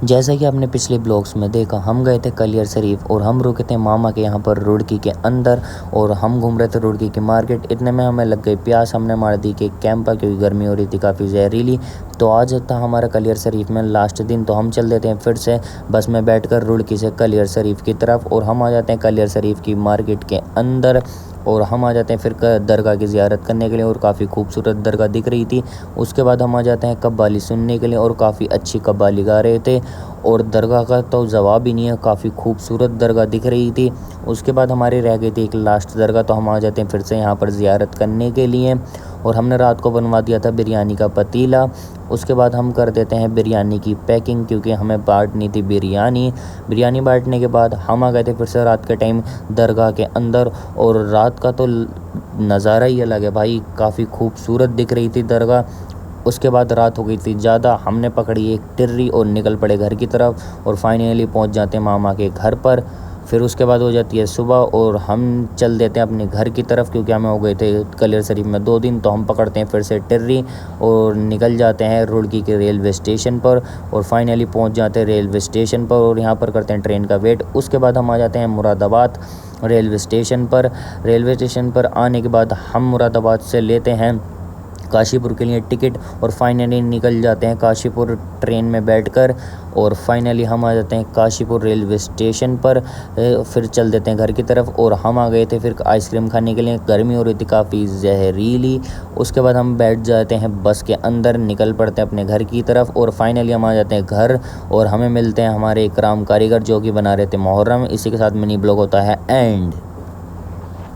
जैसा कि आपने पिछले ब्लॉग्स में देखा, हम गए थे कलियर शरीफ और हम रुके थे मामा के यहाँ पर रुड़की के अंदर और हम घूम रहे थे रुड़की की मार्केट। इतने में हमें लग गई प्यास, हमने मार दी कि कैंपा, क्योंकि गर्मी हो रही थी काफ़ी जहरीली। तो आज था हमारा कलियर शरीफ में लास्ट दिन, तो हम चल देते हैं फिर से बस में बैठकर रुड़की से कलियर शरीफ की तरफ और हम आ जाते हैं कलियर शरीफ की मार्केट के अंदर और हम आ जाते हैं फिर दरगाह की ज़ियारत करने के लिए और काफ़ी खूबसूरत दरगाह दिख रही थी। उसके बाद हम आ जाते हैं कव्वाली सुनने के लिए और काफ़ी अच्छी कव्वाली गा रहे थे और दरगाह का तो जवाब ही नहीं है, काफ़ी खूबसूरत दरगाह दिख रही थी। उसके बाद हमारी रह गई थी एक लास्ट दरगाह, तो हम आ जाते हैं फिर से यहाँ पर ज़ियारत करने के लिए और हमने रात को बनवा दिया था बिरयानी का पतीला। उसके बाद हम कर देते हैं बिरयानी की पैकिंग, क्योंकि हमें बांटनी थी बिरयानी बांटने के बाद हम आ गए थे फिर से रात के टाइम दरगाह के अंदर और रात का तो नज़ारा ही अलग है भाई, काफ़ी खूबसूरत दिख रही थी दरगाह। उसके बाद रात हो गई थी ज़्यादा, हमने पकड़ी एक टिर्री और निकल पड़े घर की तरफ और फाइनली पहुंच जाते हैं मामा के घर पर। फिर उसके बाद हो जाती है सुबह और हम चल देते हैं अपने घर की तरफ, क्योंकि हमें हो गए थे कलियर शरीफ में 2 दिन। तो हम पकड़ते हैं फिर से टिर्री और निकल जाते हैं रुड़की के रेलवे स्टेशन पर और फाइनली पहुंच जाते हैं रेलवे स्टेशन पर और यहाँ पर करते हैं ट्रेन का वेट। उसके बाद हम आ जाते हैं मुरादाबाद रेलवे स्टेशन पर आने के बाद हम मुरादाबाद से लेते हैं काशीपुर के लिए टिकट और फाइनली निकल जाते हैं काशीपुर ट्रेन में बैठकर और फाइनली हम आ जाते हैं काशीपुर रेलवे स्टेशन पर। फिर चल देते हैं घर की तरफ और हम आ गए थे फिर आइसक्रीम खाने के लिए, गर्मी हो रही थी काफ़ी जहरीली। उसके बाद हम बैठ जाते हैं बस के अंदर, निकल पड़ते हैं अपने घर की तरफ और फाइनली हम आ जाते हैं घर और हमें मिलते हैं हमारे इकराम कारीगर जो कि बना रहे थे मुहर्रम। इसी के साथ मिनी ब्लॉग होता है एंड।